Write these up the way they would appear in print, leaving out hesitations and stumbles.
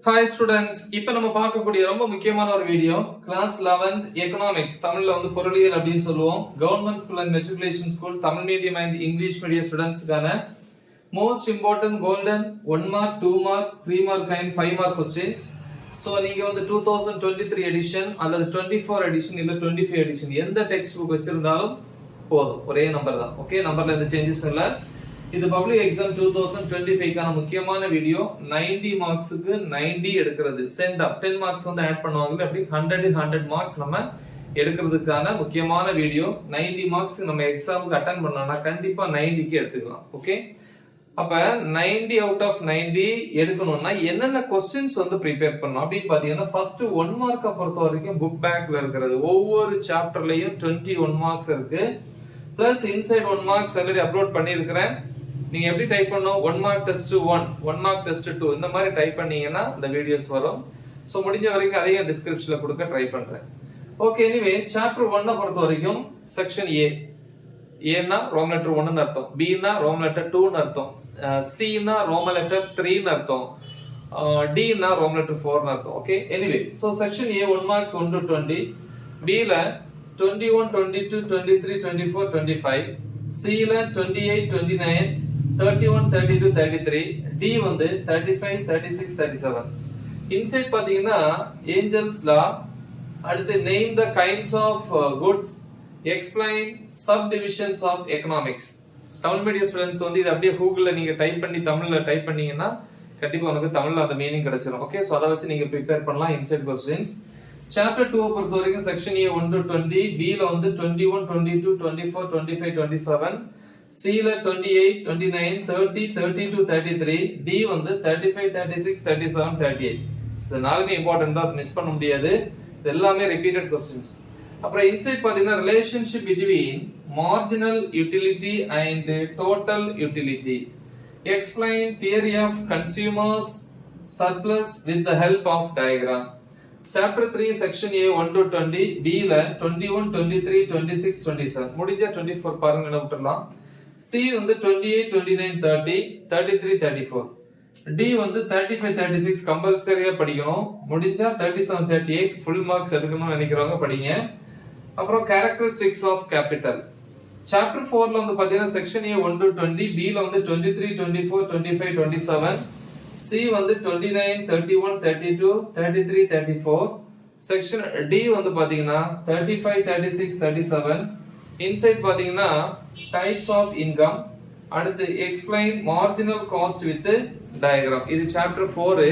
Hi students, இப்போ நம்ம பார்க்கக்கூடிய ரொம்ப முக்கியமான ஒரு வீடியோ கிளாஸ் 11th எக்கனாமிக்ஸ், தமிழ்ல வந்து பொருளியல் அப்படின்னு சொல்லுவோம். Government school and matriculation school, Tamil medium and English medium ஸ்டூடெண்ட்ஸ்க்கான most important golden 1 mark 2 mark 3 mark and 5 mark questions. So நீங்க வந்து 2023 எடிஷன் அல்லது 24 எடிஷன் இல்ல 25 எடிஷன் எந்த டெக்ஸ்ட் புக் வச்சிருந்தாலும் போதும், ஒரே நம்பர் தான். ஓகே, நம்பர்ல எந்த சேஞ்சஸும் இல்லை. இது பப்ளிக் எக்ஸாம் 2025க்கான முக்கியமான வீடியோ. 90 மார்க்ஸுக்கு 90 எடுக்கிறது, சென்ட் அப் 10 மார்க்ஸ் வந்து ஆட் பண்ணுவாங்க. அப்படி 100 மார்க்ஸ் நம்ம எடுக்கிறதுக்கான முக்கியமான வீடியோ. 90 மார்க்ஸ் நம்ம எக்ஸாமுக்கு அட்டன் பண்ணோம்னா கண்டிப்பா 90க்கு எடுத்துக்கலாம். ஓகே, அப்ப 90 அவுட் ஆஃப் 90 எடுக்கணும்னா என்னென்ன கொஸ்டின்ஸ் வந்து ப்ரிப்பேர் பண்ணணும் அப்படின்னு பாத்தீங்கன்னா, ஃபர்ஸ்ட் 1 மார்க்கை பொறுத்த வரைக்கும் புக் பேக்ல இருக்கிறது. ஒவ்வொரு சாப்டர்லயும் 21 மார்க்ஸ் இருக்கு. Plus inside 1 marks already upload பண்ணியிருக்கிறேன். நீங்க எப்படி டைப் பண்ணணும், 1 மார்க் டெஸ்ட் 1, 1 மார்க் டெஸ்ட் 2 இந்த மாதிரி டைப் பண்ணீங்கன்னா இந்த வீடியோஸ் வரும். சோ முடிஞ்ச வரைக்கும் அதையும் டிஸ்கிரிப்ஷன்ல கொடுக்க ட்ரை பண்றேன். ஓகே, எனிவே சாப்டர் 1 பொறுத்த வரைக்கும் செக்ஷன் ஏ. ஏன்னா ரோமன் லெட்டர் 1ன்னு அர்த்தம், பின்னா ரோமன் லெட்டர் 2ன்னு அர்த்தம், சின்னா ரோமன் லெட்டர் 3ன்னு அர்த்தம், டின்னா ரோமன் லெட்டர் 4ன்னு அர்த்தம். Okay, anyway so section A 1 marks 1 to 20, பில 21 22 23 24 25, சில 28 29 31 32 33, டி வந்து 35 36 37. இன்சைட் பாத்தீங்கன்னா ஏஞ்சல்ஸ் லா, அடுத்து name the kinds of goods, explain subdivisions of economics. Tamil medium students வந்து இது அப்படியே கூகுள்ல நீங்க டைப் பண்ணி தமிழ்ல டைப் பண்ணீங்கன்னா கண்டிப்பா உனக்கு தமிழ்ல அந்த மீனிங் கிடைச்சிடும். ஓகே, சோ அதை வச்சு நீங்க ப்ரிப்பேர் பண்ணலாம் இன்சைட் கொஸ்டின்ஸ். சாப்டர் 2 பொறுத்த வரைக்கும் செக்ஷன் ஏ 1 to 20, பி ல வந்து 21 22 24 25 27, சி ல 28 29 30 32 33, டி வந்து 35 36 37 38. சோ நாலுமே இம்பார்ட்டன்ட் தான், மிஸ் பண்ண முடியாது. இது எல்லாமே ரிப்பீட்டட் क्वेश्चंस. அப்புறம் இன்சைட் பாத்தீங்கன்னா relationship between marginal utility and total utility, explain theory of consumers surplus with the help of diagram. Chapter 3 section A 1 to 20, B ல 21 23 26 27, முடிஞ்ச 24 பாருங்க விட்டுறலாம். C வந்து 28 29 30 33 34, D வந்து 35 36 கம்பல்சரியா படிக்கணும். முடிஞ்சா 37 38 ஃபுல் மார்க்ஸ் எடுக்கணும்னு நினைக்கிறவங்க படிங்க. அப்புறம் characteristics of capital. Chapter 4 ல வந்து பாத்தீங்கன்னா செக்ஷன் A 1 to 20, B ல வந்து 23 24 25 27, C வந்து 29 31 32 33 34, செக்ஷன் D வந்து பாத்தீங்கன்னா 35 36 37. இன்சைட் பாத்தீங்கன்னா டைப்ஸ் ஆஃப் இன்கம், அடுத்து explain marginal cost with diagram. இது சாப்டர் 4.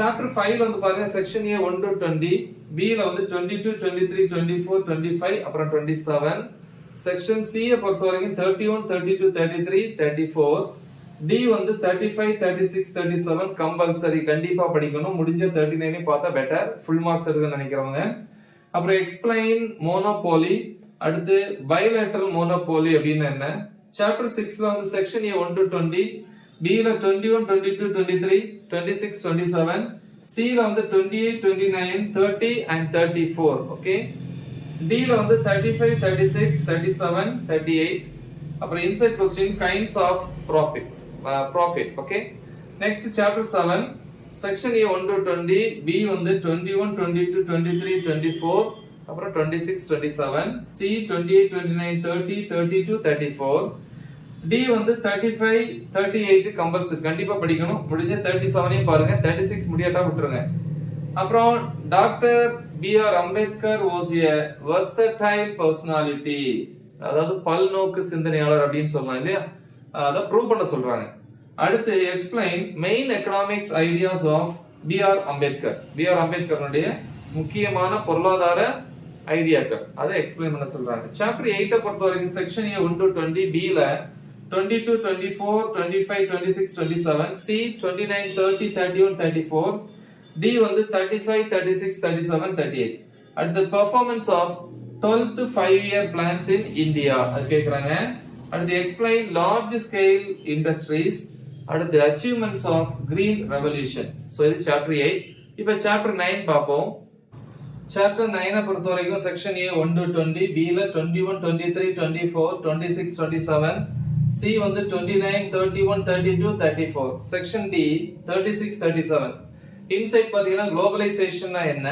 சாப்டர் 5 வந்து பாருங்க செக்ஷன் A 1 to 20, B ல வந்து 22 23 24 25 அப்புறம் 27. செக்ஷன் C பொறுத்த வரைக்கும் 31 32 33 34, D வந்து 35 36 37 கம்பல்சரி கண்டிப்பா படிக்கணும். முடிஞ்ச 39 பார்த்தா பெட்டர், ஃபுல் மார்க்ஸ் எடுக்க நினைக்கிறவங்க. அப்புறம் எக்ஸ்பிளைன் மோனோபோலி, அடுத்து பைலேட்டரல் மோனோபோலி அப்படின்னா என்ன. சாப்டர் 6ல வந்து செக்ஷன் A 1 to 20, B ல 21 22 23 26 27, C ல வந்து 28 29 30 and 34. ஓகே, D ல வந்து 35 36 37 38. அப்புறம் inside question kinds of profit. Okay, next chapter 7 section A 1 to 20, B வந்து 21 22 23 24 அப்புறம் 26 27, C 28 29 30 32 34, D வந்து 35 38 கம்பல்சரி கண்டிப்பா படிக்கணும். முடிஞ்ச 37 பாருங்க, 36 முடியாட்டா விட்டுருங்க. அப்புறம் doctor B.R. Ambedkar was a versatile personality, அதாவது பல்நோக்கு சிந்தனையாளர் அப்படின்னு சொல்லலாம் இல்லையா, அத ப்ரூவ் பண்ண சொல்றாங்க. அடுத்து explain main economics ideas of B.R. Ambedkar. B.R. அம்பேத்கருடைய முக்கியமான பொருளாதார ஐடியாக்கள் அதை எக்ஸ்பிளைன் பண்ண சொல்றாங்க. சாப்டர் 8 பொறுத்த வரைக்கும் செக்ஷன் A 1 to 20, B ல 22 24 25 26 27, C 29 30 31 34, D வந்து 35 36 37 38. அடுத்து performance of 12th 5-year plans in India அது கேக்குறாங்க. அடுத்து எக்ஸ்பிளைன் லார்ஜ் ஸ்கேல் இண்டஸ்ட்ரீஸ், அடுத்து achievements of green revolution. So இது சாப்டர் 8. இப்போ சாப்டர் 9 பாப்போம். சாப்டர் 9 பொறுத்த வரைக்கும் செக்ஷன் A 1 to 20, B ல 21 23 24 26 27, C வந்து 29 31 32 34, செக்ஷன் D 36 37. இன்சைட் பாத்தீங்கன்னா குளோபலைசேஷன்னா என்ன,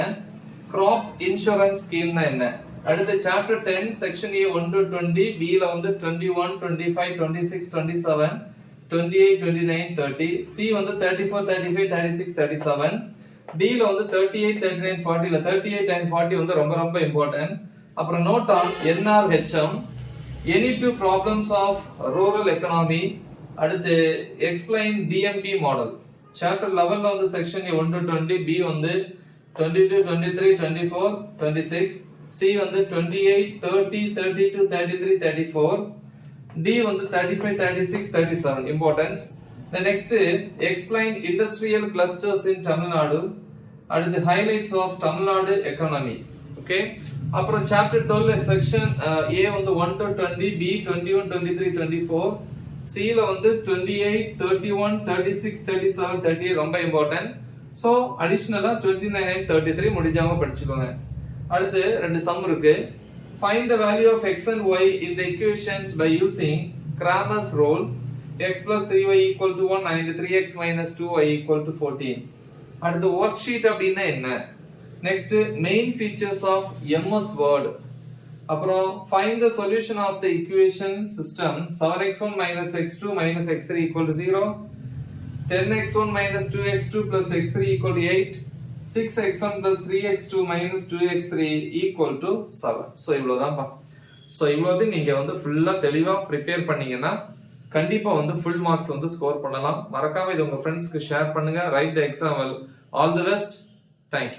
கிராப் இன்சூரன்ஸ் ஸ்கீம்னா என்ன. அடுத்து chapter 10 section A 1 to 20, B ல வந்து 21, 25, 26, 27, 28, 29, 30, C வந்து 34, 35, 36, 37, D ல வந்து 38, 39, 40 ல 38 and 40 வந்து ரொம்ப ரொம்ப இம்பார்ட்டன்ட். அப்புறம் note on NRHM, any two problems of rural economy. அடுத்து explain DMP model. சாப்டர் 11 ல வந்து செக்ஷன் A 1 to 20, B வந்து 22, 23, 24, 26, C வந்து 28, 30, 32, 33, 34, D வந்து 35, 36, 37 importance. The next explain industrial clusters in Tamil Nadu. அடுத்து highlights of Tamil Nadu economy. Okay. அப்புறம் chapter 12 section A வந்து 1 to 20, B 21, 23, 24, C ல வந்து 28, 31, 36, 37, 38 ரொம்ப இம்பார்ட்டன்ட். சோ அடிஷனலா 29 and 33 முடிஞ்சாம படிச்சுக்கோங்க. அடுத்து ரெண்டு சம் இருக்கு. Find the value of x and y in the equations by using Cramer's rule. X plus 3y equal to 1 and 3x minus 2y equal to 14. அடுத்து worksheet அப்படின்னா என்ன. Next main features of MS Word. அப்புறம் find the solution of the equation system 7x1 minus x2 minus x3 equal to 0, 10x1 minus 2x2 plus x3 equal to 8, 6x1 plus 3x2 minus 2x3 equal to 7. So இவ்வளவுதான்ப்பா. So இவ்வளவு நீங்க வந்து ஃபுல்லா தெளிவா prepare பண்ணீங்கன்னா கண்டிப்பா வந்து full marks வந்து score பண்ணலாம். மறக்காம இது உங்க ஃப்ரெண்ட்ஸ்க்கு ஷேர் பண்ணுங்க. Right the exam well. All the best. Thank you.